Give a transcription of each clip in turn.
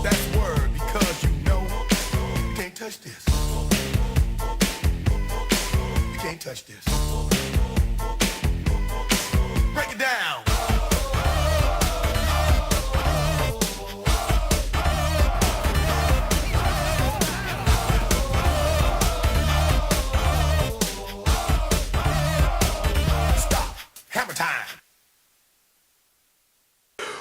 That's word because you can't touch this. You can't touch this. Break it down. Stop. Hammer time.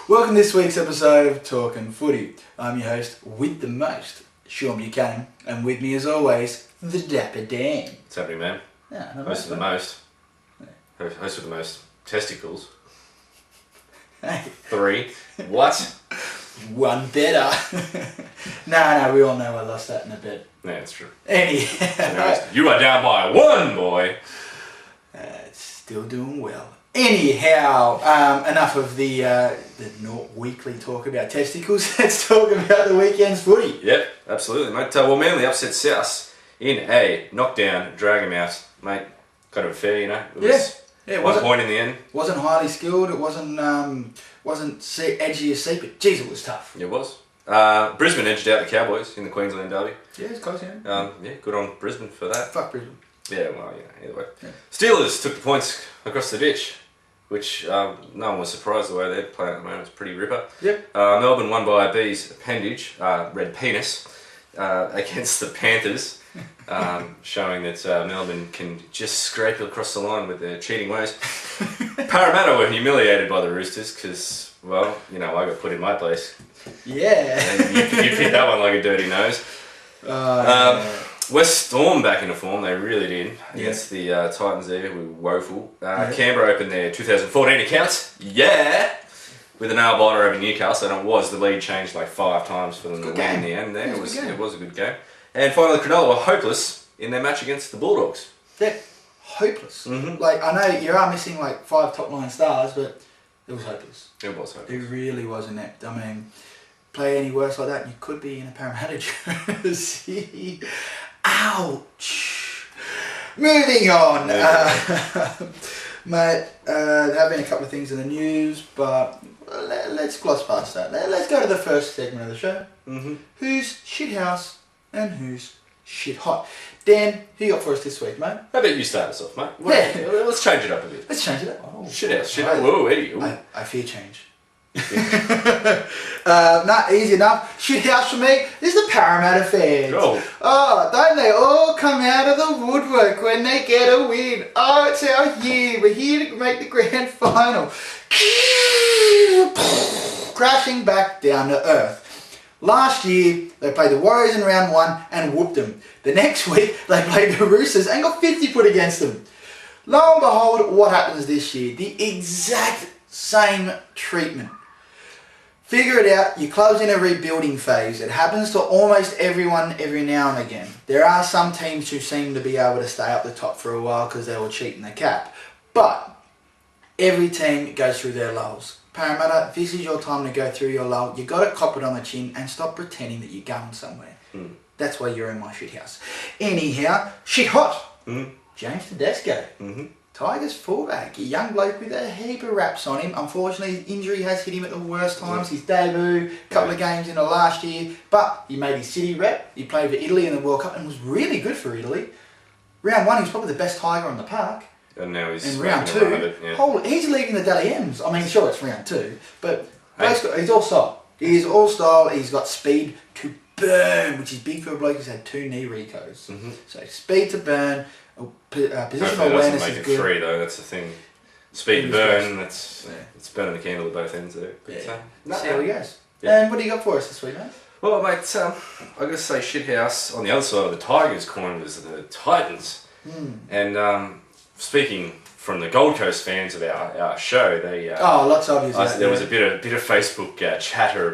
Welcome to this week's episode of Talking Footy. I'm your host with the most, Sean Buchanan, and with me as always, the Dapper Dan. What's happening, man? Yeah, Host with the most. Host with the most testicles. Hey. 3. What? One better. No, we all know I lost that in a bit. Yeah, it's true. Anyhow, You are down by 1, boy. it's still doing well. Anyhow, enough of the not weekly talk about testicles. Let's talk about the weekend's footy. Yep, absolutely, mate. Well, Manly upset South in a knockdown, drag 'em out, mate. Kind of fair, you know. It was it 1 point in the end. Wasn't highly skilled. It wasn't edgy as sea, but geez, it was tough. It was. Brisbane edged out the Cowboys in the Queensland derby. Yeah, it's close, yeah. Yeah, good on Brisbane for that. Fuck Brisbane. Yeah, well, either way. Yeah. Steelers took the points across the ditch, which no one was surprised the way they're playing at the moment. It's pretty ripper. Yep. Melbourne won by a B's appendage, red penis, against the Panthers, showing that Melbourne can just scrape across the line with their cheating ways. Parramatta were humiliated by the Roosters because, well, you know, I got put in my place. Yeah. And you picked that one like a dirty nose. West Storm back into form, they really did, against the Titans there, who were woeful. Canberra opened their 2014 accounts, with a nail biter over Newcastle, and it was the lead changed like 5 times for them to win in the end there. It was a good game. And finally, Cronulla were hopeless in their match against the Bulldogs. They're hopeless. Mm-hmm. Like, I know you are missing like 5 top line stars, but it was hopeless. It was hopeless. It really was inept. I mean, play any worse like that, you could be in a Parramatta jersey. Ouch! Moving on. Mate, there have been a couple of things in the news, but let's gloss past that. Let's go to the first segment of the show. Mm-hmm. Who's shithouse and who's shit hot? Dan, who you got for us this week, mate? How about you start us off, mate? Yeah. Let's change it up a bit. Let's change it up. Oh, Shit out. Whoa, Eddie. I fear change. Not easy enough. Shit house for me is the Parramatta fans. Oh, don't they all come out of the woodwork when they get a win? Oh, it's our year. We're here to make the grand final. Crashing back down to earth. Last year, they played the Warriors in round 1 and whooped them. The next week, they played the Roosters and got 50 put against them. Lo and behold, what happens this year? The exact same treatment. Figure it out, your club's in a rebuilding phase. It happens to almost everyone every now and again. There are some teams who seem to be able to stay up the top for a while because they were cheating the cap. But every team goes through their lulls. Parramatta, this is your time to go through your lull. You got to cop it on the chin and stop pretending that you're going somewhere. That's why you're in my shit house. Anyhow, shit hot. James Tedesco. Tigers fullback, a young bloke with a heap of raps on him. Unfortunately, his injury has hit him at the worst times. His debut, a couple of games into last year, but he made his city rep. He played for Italy in the World Cup and was really good for Italy. Round 1, he was probably the best Tiger on the park. And now he's in round 2. He's leading the Dally M's. I mean, sure, it's round 2, but he's all style. He's all style. He's got speed to burn, which is big for a bloke who's had 2 knee recos. So speed to burn. Positional awareness is good. 3 though, that's the thing. Speed and burn, it's burning the candle at both ends there. But, see how he goes. Yeah. And what do you got for us this week, mate? Well, mate, I've got to say shithouse on the other side of the Tigers coin was the Titans. And speaking from the Gold Coast fans of our show, they lots of you. There was a bit of Facebook chatter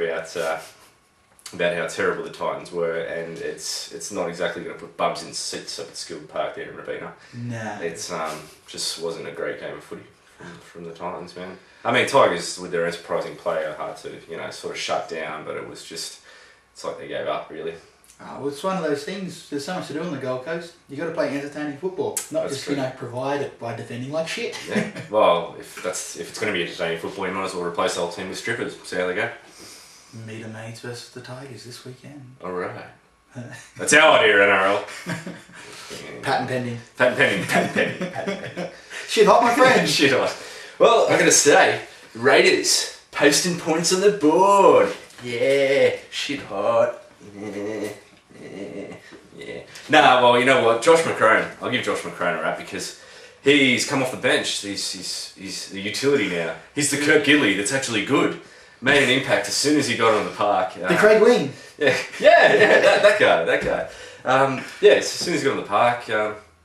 about how terrible the Titans were, and it's not exactly going to put bums in seats up at Skilled Park there in Robina. No. It's just wasn't a great game of footy from the Titans, man. I mean, Tigers with their enterprising play are hard to, sort of shut down, but it was just, it's like they gave up, really. Well, it's one of those things. There's so much to do on the Gold Coast. You got to play entertaining football, not just provide it by defending like shit. Yeah. Well, if it's going to be entertaining football, you might as well replace the whole team with strippers. See how they go. Meter Maids versus the Tigers this weekend. All right. That's our idea, NRL. Patent pending. Patent pending. Shit hot, my friend. Shit hot. Well, I'm going to say, Raiders posting points on the board. Yeah, shit hot. Yeah. Nah, well, you know what? Josh McCrone. I'll give Josh McCrone a rap because he's come off the bench. He's the utility now. He's the Kurt Gidley that's actually good. Made an impact as soon as he got on the park. The Craig Wing. Yeah, that guy. Yeah, as soon as he got on the park,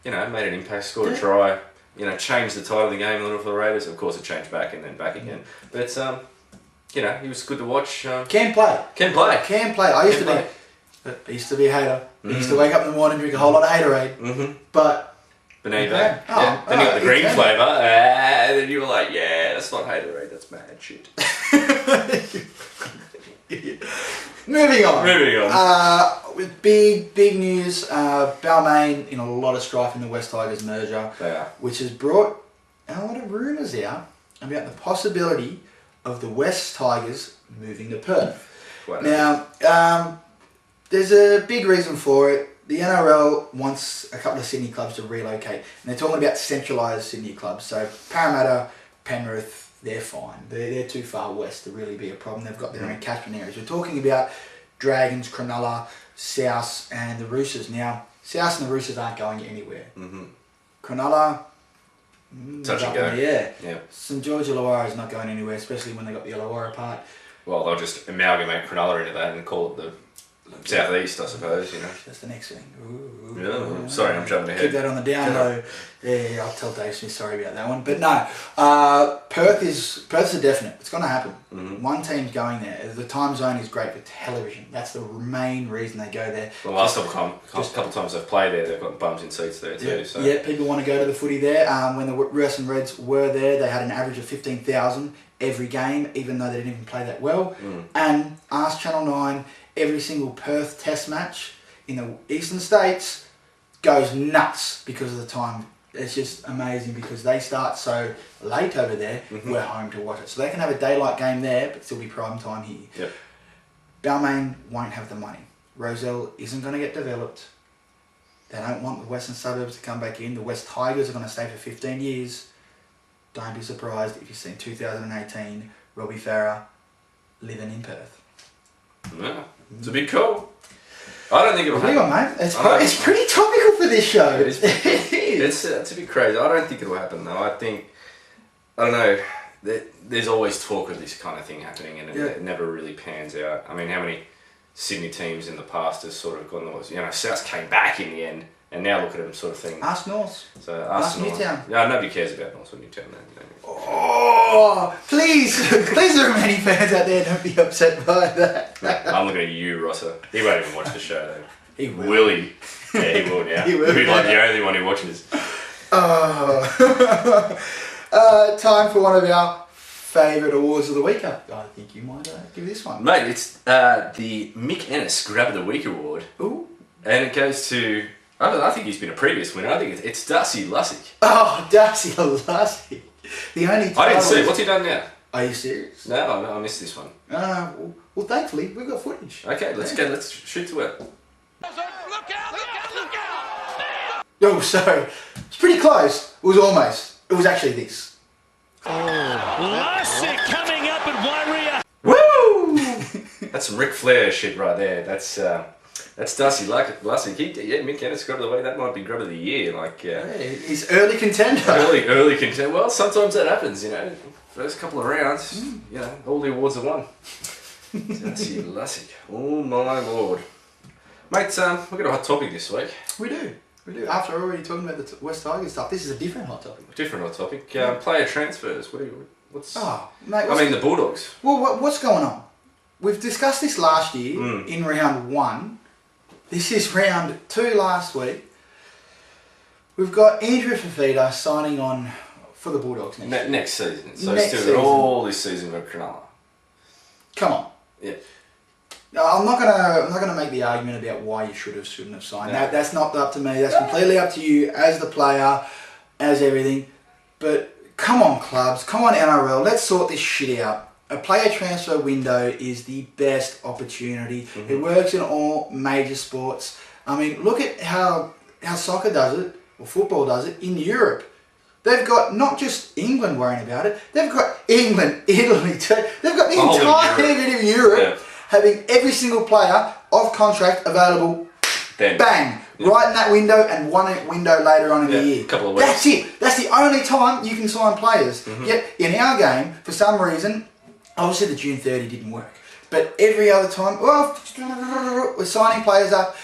made an impact, scored a try, changed the tide of the game a little for the Raiders. Of course, it changed back and then back again. But, he was good to watch. Can play. I used to be a hater. I used to wake up in the morning and drink a whole lot of haterade. Mm-hmm. But now you're back. Then you got the green flavour, and then you were like, yeah, that's not haterade, that's mad shit. Moving on. With big news, Balmain in a lot of strife in the West Tigers merger, which has brought a lot of rumours out about the possibility of the West Tigers moving to Perth. Now, there's a big reason for it. The NRL wants a couple of Sydney clubs to relocate, and they're talking about centralised Sydney clubs. So Parramatta, Penrith, they're fine. They're too far west to really be a problem. They've got their own catchment areas. We're talking about Dragons, Cronulla, South, and the Roosters. Now, South and the Roosters aren't going anywhere. Mm-hmm. Cronulla, touch and go. Yeah. St George Illawarra is not going anywhere, especially when they got the Illawarra part. Well, they'll just amalgamate Cronulla into that and call it the Southeast, I suppose, That's the next thing. Yeah, sorry, I'm jumping ahead. Keep that on the down low. Yeah, I'll tell Dave Smith sorry about that one. But no, Perth's a definite. It's going to happen. Mm-hmm. One team's going there. The time zone is great for television. That's the main reason they go there. The last couple times they've played there, they've got bums in seats there too. Yeah, people want to go to the footy there. When the Western Reds were there, they had an average of 15,000 every game, even though they didn't even play that well. And ask Channel 9, every single Perth test match in the eastern states goes nuts because of the time. It's just amazing because they start so late over there, we're home to watch it. So they can have a daylight game there, but still be prime time here. Yep. Balmain won't have the money. Roselle isn't going to get developed. They don't want the western suburbs to come back in. The West Tigers are going to stay for 15 years. Don't be surprised if you see in 2018 Robbie Farah living in Perth. Yeah, it's a big call. I don't think it'll happen. Hang on, mate. It's pretty topical for this show. It is. It's a bit crazy. I don't think it'll happen though. I don't know. There's always talk of this kind of thing happening, and it never really pans out. I mean, how many Sydney teams in the past has sort of gone the South came back in the end, and now look at them sort of thing. Ask North. So ask Newtown. Yeah, nobody cares about North or Newtown. Oh, please, there are many fans out there. Don't be upset by that. I'm looking at you, Rosser. He won't even watch the show though. He will. Will he? Yeah, he will now. He will. He'll be like the only one who watches. Time for one of our favourite awards of the week. I think you might give this one. Mate, it's the Mick Ennis Grab of the Week award. Ooh. And it goes to, I think he's been a previous winner. I think it's Darcy Lussick. Oh, Darcy Lussick. The only I didn't see it. What's he done now? Are you serious? No, I missed this one. Well, thankfully, we've got footage. Okay, let's shoot to it. Look out! Oh, sorry. It's pretty close. It was almost. It was actually this. Lussick coming up at Warrior. Woo! That's some Ric Flair shit right there. That's Darcy Lussick. Mick Ennis Grab of the Week. That might be Grab of the Year. He's early contender. Early contender. Well, sometimes that happens, First couple of rounds, all the awards are won. Darcy Lussick. Oh my lord. Mate, we've got a hot topic this week. We do. After already talking about the West Tigers stuff, this is a different hot topic. Different hot topic. Player transfers. What's? Oh, mate. The Bulldogs. Well, what's going on? We've discussed this last year in round 1. This is round 2 last week. We've got Andrew Fafita signing on for the Bulldogs next season. So he's still got all this season with Cronulla. Come on. Yeah. No, I'm not gonna make the argument about why you shouldn't have signed. No. That's not up to me. That's completely up to you as the player, as everything. But come on, clubs. Come on, NRL. Let's sort this shit out. a player transfer window is the best opportunity. It works in all major sports. I mean, look at how soccer does it, or football does it, in Europe. They've got not just England worrying about it, they've got England, Italy, they've got the entire of Europe having every single player off contract available, bang, right in that window, and one window later on in the year. Couple of weeks. That's it. That's the only time you can sign players. Yet in our game, for some reason, obviously the June 30 didn't work, but every other time, well, we're signing players up.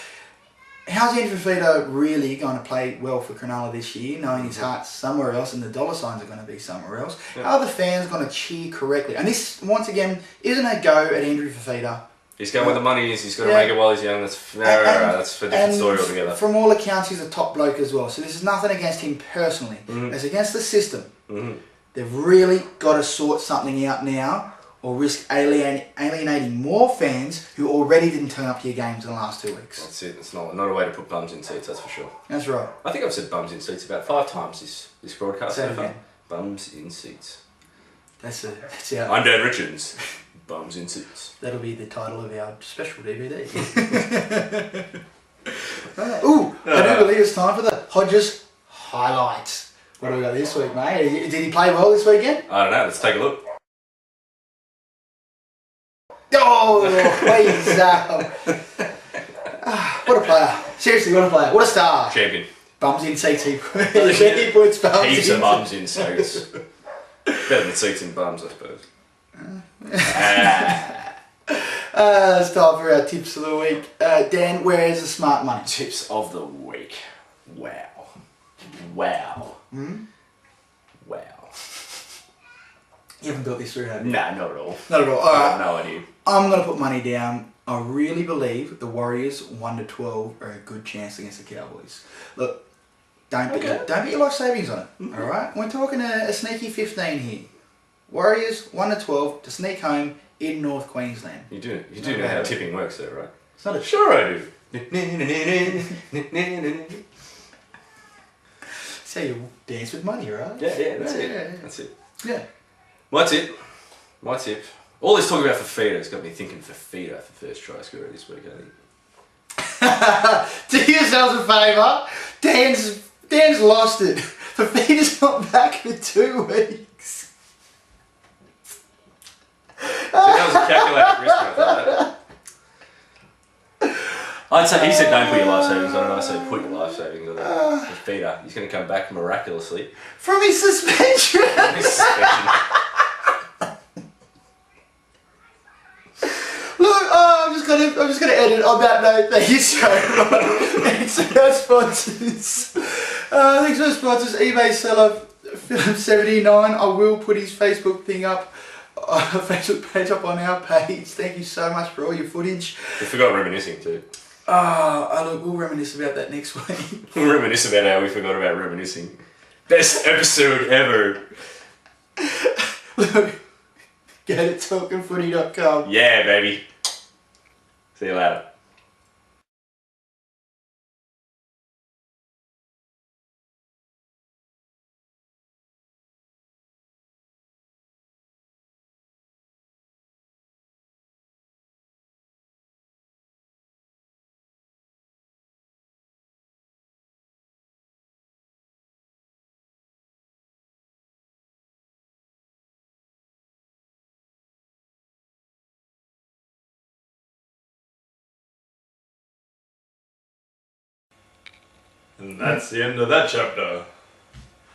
How's Andrew Fafita really going to play well for Cronulla this year, knowing his heart's somewhere else and the dollar signs are going to be somewhere else? How are the fans going to cheer correctly? And this, once again, isn't a go at Andrew Fafita. He's going where the money is. He's got to make it while he's young. That's that's a different story altogether. From all accounts, he's a top bloke as well. So this is nothing against him personally. It's against the system. They've really got to sort something out now, or risk alienating more fans who already didn't turn up to your games in the last 2 weeks. That's it. It's not a way to put bums in seats, that's for sure. That's right. I think I've said bums in seats about 5 times this broadcast. Say it again. Bums in seats. That's our... I'm Dan Richards. Bums in seats. That'll be the title of our special DVD. Ooh, I do believe it's time for the Hodges highlights. What do we got this week, mate? Did he play well this weekend? I don't know. Let's take a look. Oh, what a player. Seriously, what a player. What a star. Champion. Bums in seats. He puts bums in. Heaps of bums in seats. Better than seats in bums, I suppose. It's time for our tips of the week. Dan, where is the smart money? Tips of the week. Wow. Wow. Wow. You haven't thought this through, have you? Nah, not at all. Not at all. I have no idea. I'm going to put money down. I really believe the Warriors 1-12 are a good chance against the Cowboys. Look, don't put your life savings on it. All right, we're talking a sneaky 15 here. Warriors 1-12 to sneak home in North Queensland. You do know how tipping works, though, right? It's not a Sure, I do. So you dance with money, right? Yeah, that's it. That's it. Yeah. My tip. All this talk about Fafita has got me thinking Fafita for first try scorer this week, I think. Do yourselves a favour. Dan's lost it. Fafita's not back for 2 weeks. So that was a calculated risk, I thought. I'd say he said don't put your life savings on it. I say put your life savings on it. Fafita, he's going to come back miraculously From his suspension. from his suspension. Look, I'm just gonna edit on that note. Thank you so much. Thanks to our sponsors. Thanks to our sponsors, eBay seller Philip79. I will put his Facebook thing up, Facebook page up on our page. Thank you so much for all your footage. We forgot reminiscing too. Look, we'll reminisce about that next week. We'll reminisce about how we forgot about reminiscing. Best episode ever. Look, go to talkingfooty.com. Yeah, baby. See you later. And that's the end of that chapter.